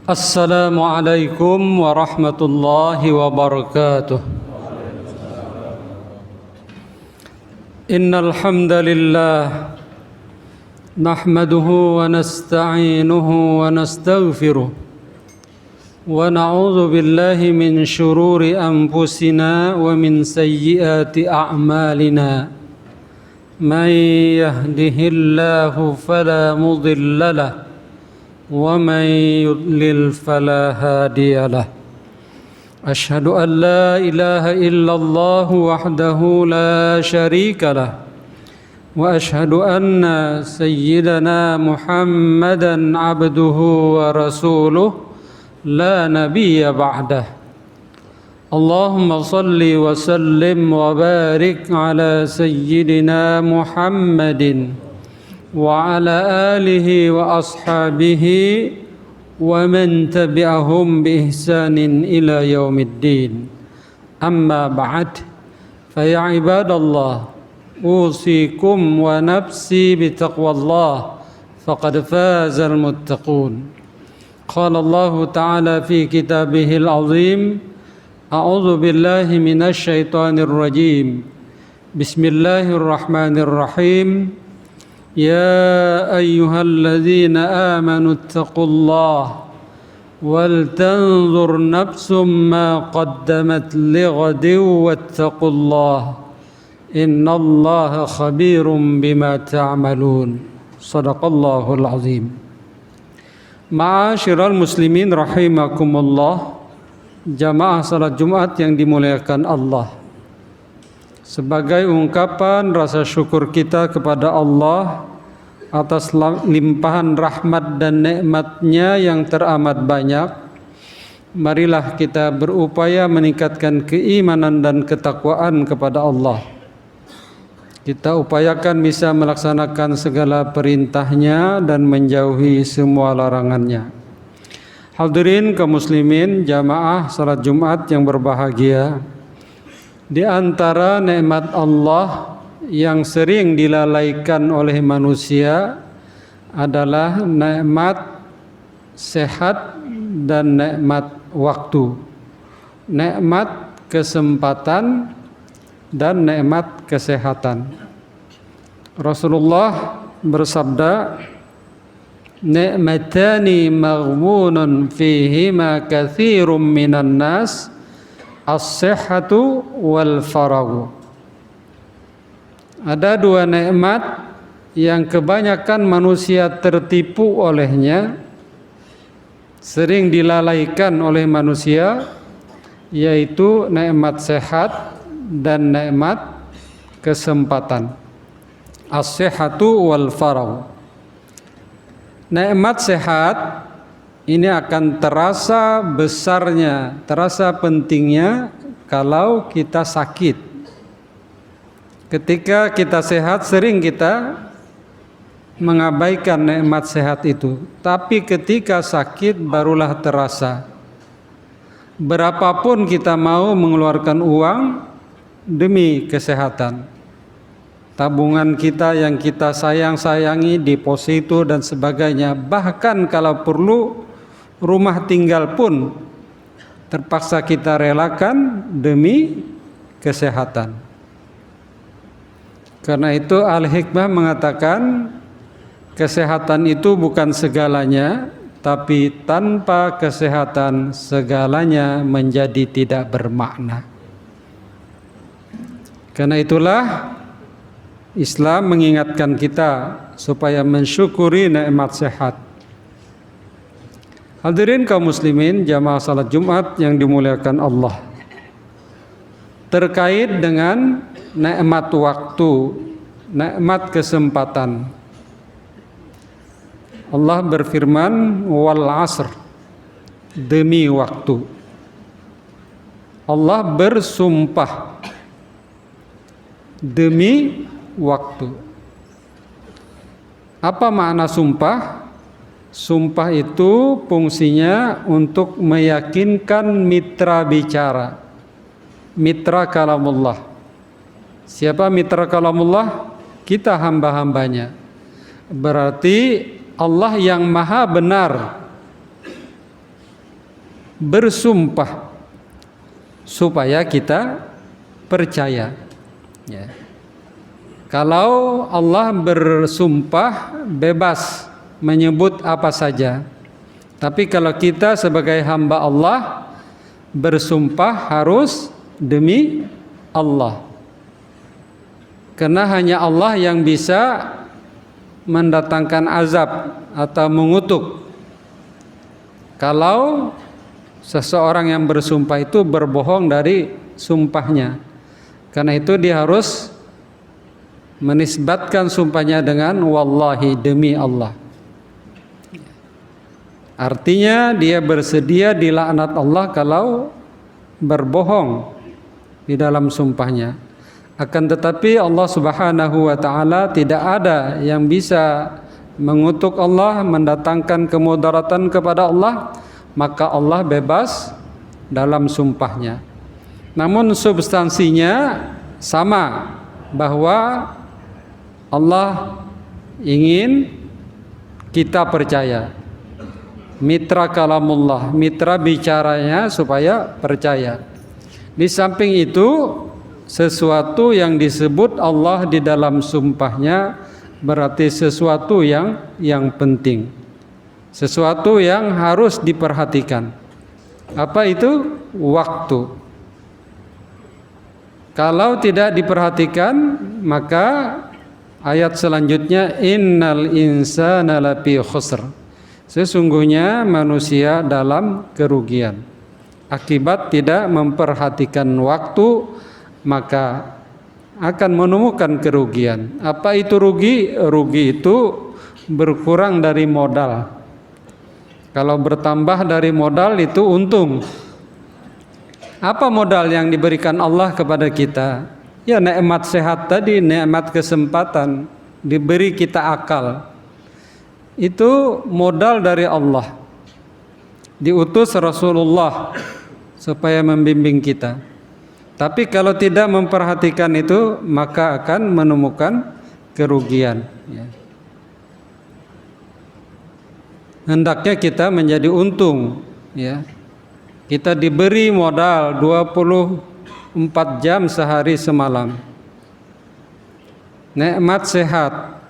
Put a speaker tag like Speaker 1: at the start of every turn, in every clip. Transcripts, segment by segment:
Speaker 1: السلام عليكم ورحمة الله وبركاته. إن الحمد لله نحمده ونستعينه ونستغفره ونعوذ بالله من شرور أنفسنا ومن سيئات أعمالنا. من يهده الله فلا مضل له ومن يضلل فلا هادي له. أشهد أن لا إله إلا الله وحده لا شريك له وأشهد أن سيدنا محمدا عبده ورسوله لا نبي بعده. اللهم صل وسلم وبارك على سيدنا محمد وعلى آله وأصحابه ومن تبعهم بإحسان إلى يوم الدين. أما بعد فيا عباد الله أوصيكم ونفسي بتقوى الله فقد فاز المتقون. قال الله تعالى في كتابه العظيم: أعوذ بالله من الشيطان الرجيم. بسم الله الرحمن الرحيم. يا أيها الذين آمنوا اتقوا الله ولتنظر نفس ما قدمت لغد واتقوا الله إن الله خبير بما تعملون. صدق الله العظيم. Ma'asyiral muslimin rahimakumullah, jamaah salat Jumat yang dimuliakan Allah. Sebagai ungkapan rasa syukur kita kepada Allah atas limpahan rahmat dan nikmat-Nya yang teramat banyak, marilah kita berupaya meningkatkan keimanan dan ketakwaan kepada Allah. Kita upayakan bisa melaksanakan segala perintah-Nya dan menjauhi semua larangan-Nya. Hadirin kaum muslimin, jamaah salat Jumat yang berbahagia, di antara nikmat Allah yang sering dilalaikan oleh manusia adalah nikmat sehat dan nikmat waktu, nikmat kesempatan dan nikmat kesehatan. Rasulullah bersabda, "Ni'matani maghbunun fihima katsirun minan nas, as-sihhatu wal faragu." Ada dua nikmat yang kebanyakan manusia tertipu olehnya, sering dilalaikan oleh manusia, yaitu nikmat sehat dan nikmat kesempatan. As-sihhatu wal faragu. Nikmat sehat ini akan terasa besarnya, terasa pentingnya kalau kita sakit. Ketika kita sehat, sering kita mengabaikan nikmat sehat itu. Tapi ketika sakit barulah terasa. Berapapun kita mau mengeluarkan uang demi kesehatan, tabungan kita yang kita sayangi, deposito dan sebagainya, bahkan kalau perlu rumah tinggal pun terpaksa kita relakan demi kesehatan. Karena itu Al-Hikmah mengatakan kesehatan itu bukan segalanya, tapi tanpa kesehatan segalanya menjadi tidak bermakna. Karena itulah Islam mengingatkan kita supaya mensyukuri nikmat sehat. Hadirin kaum muslimin, jamaah salat Jumat yang dimuliakan Allah. Terkait dengan nikmat waktu, nikmat kesempatan, Allah berfirman, wal asr, demi waktu. Allah bersumpah demi waktu. Apa makna sumpah? Sumpah itu fungsinya untuk meyakinkan mitra bicara, mitra kalamullah. Siapa mitra kalamullah? Kita hamba-hambanya. Berarti Allah yang maha benar bersumpah supaya kita percaya. Ya. Kalau Allah bersumpah bebas menyebut apa saja. Tapi kalau kita sebagai hamba Allah bersumpah harus demi Allah. Karena hanya Allah yang bisa mendatangkan azab atau mengutuk. Kalau seseorang yang bersumpah itu berbohong dari sumpahnya. Karena itu dia harus menisbatkan sumpahnya dengan wallahi, demi Allah. Artinya dia bersedia dilaknat Allah kalau berbohong di dalam sumpahnya. Akan tetapi Allah Subhanahu wa taala tidak ada yang bisa mengutuk Allah, mendatangkan kemudaratan kepada Allah, maka Allah bebas dalam sumpahnya. Namun substansinya sama, bahwa Allah ingin kita percaya. Mitra kalamullah, mitra bicaranya supaya percaya. Di samping itu, sesuatu yang disebut Allah di dalam sumpahnya berarti sesuatu yang penting. Sesuatu yang harus diperhatikan. Apa itu? Waktu. Kalau tidak diperhatikan, maka ayat selanjutnya innal insana lafi khusr. Sesungguhnya manusia dalam kerugian. Akibat tidak memperhatikan waktu, maka akan menemukan kerugian. Apa itu rugi? Rugi itu berkurang dari modal. Kalau bertambah dari modal itu untung. Apa modal yang diberikan Allah kepada kita? Ya nikmat sehat tadi, nikmat kesempatan, diberi kita akal. Itu modal dari Allah. Diutus Rasulullah supaya membimbing kita. Tapi kalau tidak memperhatikan itu, maka akan menemukan kerugian. Ya. Hendaknya kita menjadi untung. Ya. Kita diberi modal 24 jam sehari semalam. Nikmat sehat.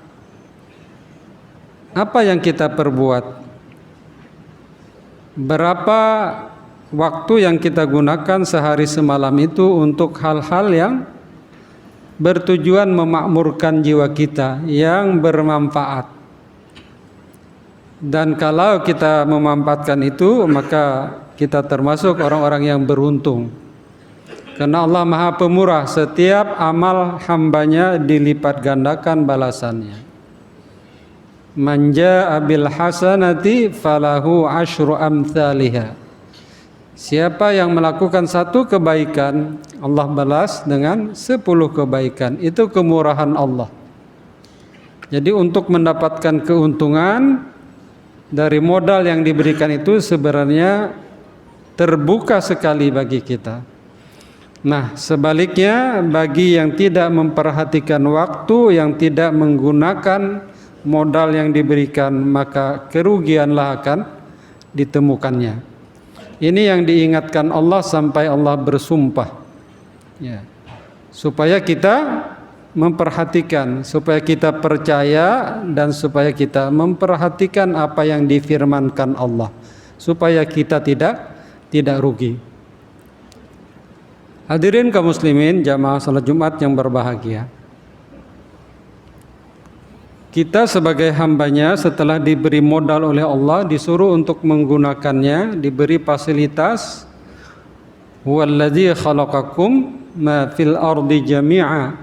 Speaker 1: Apa yang kita perbuat? Berapa waktu yang kita gunakan sehari semalam itu untuk hal-hal yang bertujuan memakmurkan jiwa kita, yang bermanfaat. Dan kalau kita memanfaatkan itu, maka kita termasuk orang-orang yang beruntung. Karena Allah Maha Pemurah, setiap amal hambanya dilipat gandakan balasannya. Man jaa'a bil hasanati falahu asyru amsalihha. Siapa yang melakukan satu kebaikan, Allah balas dengan 10 kebaikan. Itu kemurahan Allah. Jadi untuk mendapatkan keuntungan dari modal yang diberikan itu sebenarnya terbuka sekali bagi kita. Nah, sebaliknya bagi yang tidak memperhatikan waktu, yang tidak menggunakan modal yang diberikan, maka kerugianlah akan ditemukannya. Ini yang diingatkan Allah sampai Allah bersumpah. Ya. Supaya kita memperhatikan, supaya kita percaya, dan supaya kita memperhatikan apa yang difirmankan Allah, supaya kita tidak rugi. Hadirin kaum muslimin jamaah salat Jumat yang berbahagia. Kita sebagai hambanya setelah diberi modal oleh Allah, disuruh untuk menggunakannya, diberi fasilitas. Huwallazi khalaqakum ma fil ardi jami'a.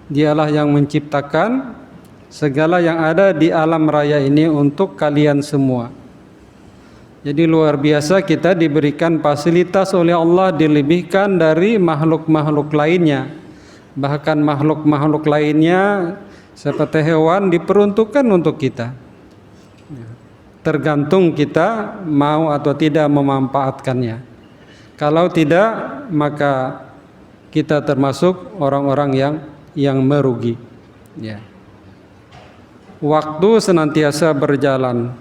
Speaker 1: Dialah yang menciptakan segala yang ada di alam raya ini untuk kalian semua. Jadi luar biasa kita diberikan fasilitas oleh Allah, dilebihkan dari makhluk-makhluk lainnya. Bahkan makhluk-makhluk lainnya seperti hewan diperuntukkan untuk kita. Tergantung kita mau atau tidak memanfaatkannya. Kalau tidak, maka kita termasuk orang-orang yang merugi. Ya. Waktu senantiasa berjalan,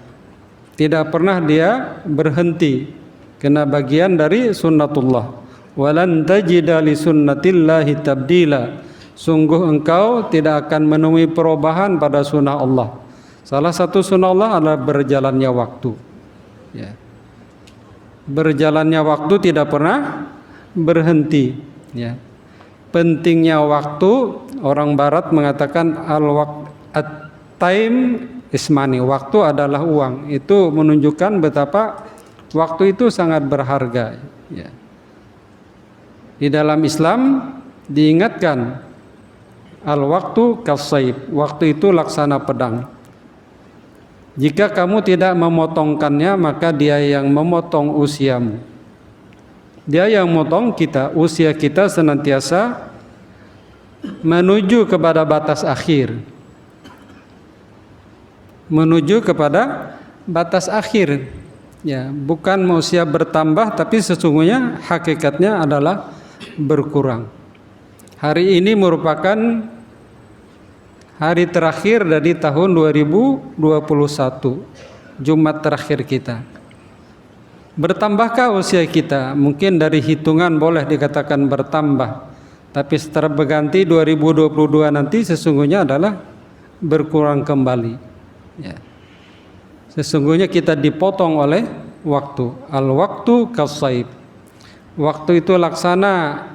Speaker 1: tidak pernah dia berhenti. Kena bagian dari sunnatullah. Walan tajida li sunnatillahi tabdila. Sungguh engkau tidak akan menemui perubahan pada sunnah Allah. Salah satu sunnah Allah adalah berjalannya waktu. Ya. Berjalannya waktu tidak pernah berhenti. Ya. Pentingnya waktu, orang Barat mengatakan time is money. Waktu adalah uang. Itu menunjukkan betapa waktu itu sangat berharga. Ya. Di dalam Islam diingatkan al-waktu kas-saif. Waktu itu laksana pedang. Jika kamu tidak memotongkannya, maka dia yang memotong usiamu. Dia yang memotong kita, usia kita senantiasa menuju kepada batas akhir. Menuju kepada batas akhir. Ya, bukan usia bertambah, tapi sesungguhnya hakikatnya adalah berkurang. Hari ini merupakan hari terakhir dari tahun 2021, Jumat terakhir kita. Bertambahkah usia kita? Mungkin dari hitungan boleh dikatakan bertambah, tapi setelah berganti 2022 nanti sesungguhnya adalah berkurang kembali. Ya. Sesungguhnya kita dipotong oleh waktu. Al-waktu kas-saif. Waktu itu laksana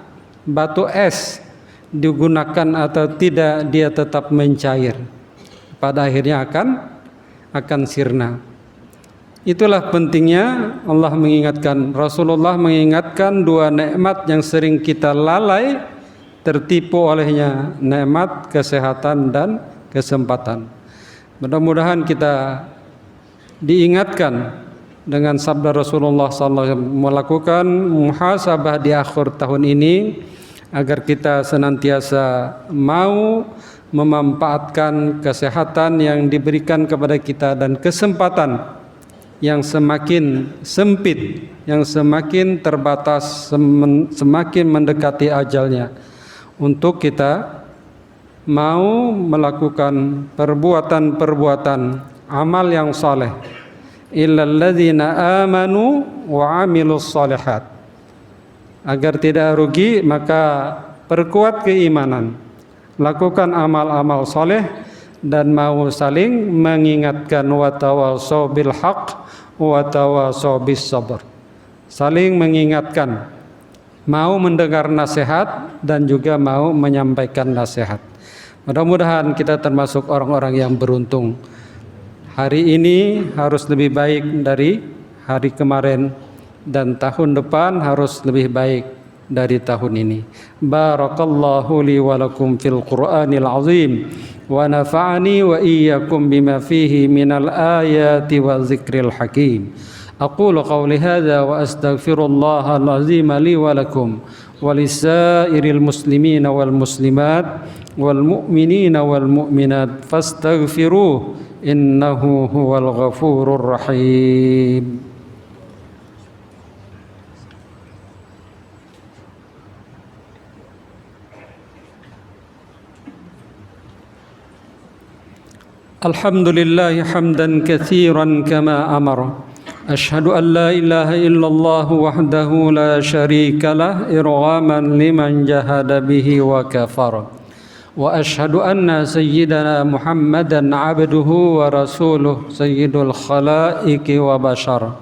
Speaker 1: batu es, digunakan atau tidak dia tetap mencair. Pada akhirnya akan sirna. Itulah pentingnya Allah mengingatkan, Rasulullah mengingatkan dua nikmat yang sering kita lalai, tertipu olehnya, nikmat kesehatan dan kesempatan. Mudah-mudahan kita diingatkan dengan sabda Rasulullah SAW, melakukan muhasabah di akhir tahun ini agar kita senantiasa mau memanfaatkan kesehatan yang diberikan kepada kita dan kesempatan yang semakin sempit, yang semakin terbatas, semakin mendekati ajalnya, untuk kita mau melakukan perbuatan-perbuatan amal yang saleh. Illal ladzina amanu wa amilus shalihat. Agar tidak rugi, maka perkuat keimanan, lakukan amal-amal saleh, dan mau saling mengingatkan, wa tawassaw bil haqq wa tawassaw bis sabr. Saling mengingatkan, mau mendengar nasihat dan juga mau menyampaikan nasihat. Mudah-mudahan kita termasuk orang-orang yang beruntung. Hari ini harus lebih baik dari hari kemarin, dan tahun depan harus lebih baik dari tahun ini. Barakallahu li wa lakum fil Qur'anil azim, wa nafa'ani wa iyyakum bima fihi minal ayati wa zikril hakim. Aqulu qawli hadza wa astaghfirullahal azim li wa lakum wa lisairil muslimina wal muslimat wal mu'minina wal mu'minat fastaghfiruh innahu huwal ghafurur rahim. Alhamdulillah hamdan katsiran kama amara. Ashhadu an la ilaha illallah wahdahu la syarika lah irghaman liman jahada bihi wa kafara. Wa ashhadu anna sayyidana Muhammadan abduhu wa rasuluh sayyidul khalaiqi wa bashar.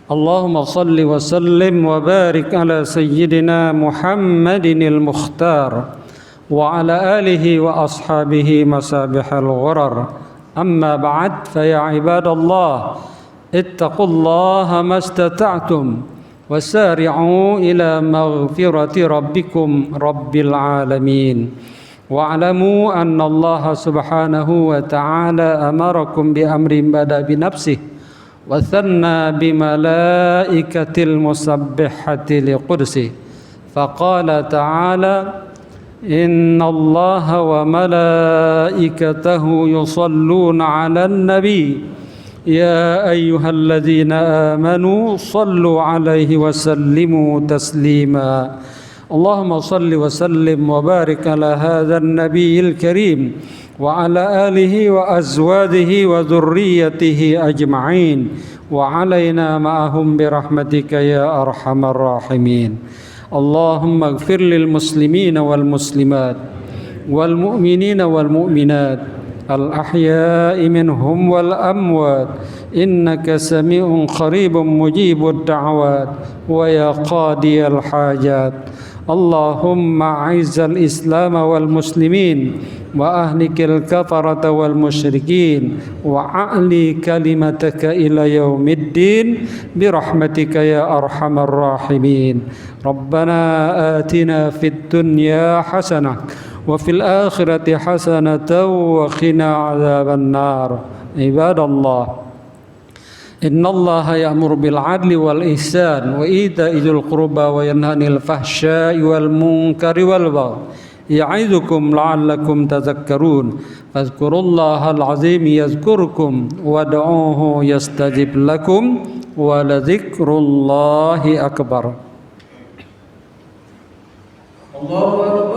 Speaker 1: Allahumma salli wa sallim wa barik ala sayyidina Muhammadinil mukhtar wa ala alihi wa ashabihi masabihal ghurar. Amma ba'd, fa ya ibadallah ittaqullaha mastata'tum wasari'u ila maghfirati rabbikum rabbil alamin. Wa'lamu anna Allah subhanahu wa ta'ala amarakum bi amrin bada bi nafsihi wa thanna bi malaikatil musabbihati li qudsi. Faqala ta'ala inna Allah wa malaikatahu yusalluna 'alan nabi ya ayyuhalladzina amanu sallu 'alaihi wa sallimu taslima. Allahumma salli wa sallim wa barik ala hadzal nabiyil karim وعلى آله وأزواجه وذريته أجمعين وعلينا معهم برحمتك يا أرحم الراحمين. اللهم اغفر للمسلمين والمسلمات والمؤمنين والمؤمنات الأحياء منهم والأموات إنك سميع قريب مجيب الدعوات ويا قاضي الحاجات. اللهم أعز الإسلام والمسلمين وأهلك الكفرة والمشركين وأعلي كلمتك إلى يوم الدين برحمتك يا أرحم الراحمين. ربنا آتنا في الدنيا حسنة وفي الآخرة حسنة وقنا عذاب النار. عباد الله، إن الله يأمر بالعدل والإحسان وإيتاء ذي القربى وينهى عن الفحشاء والمنكر والبغي يعظكم لعلكم تذكرون. فاذكروا الله العظيم يذكركم وادعوه يستجب لكم ولذكر الله أكبر.
Speaker 2: الله أكبر.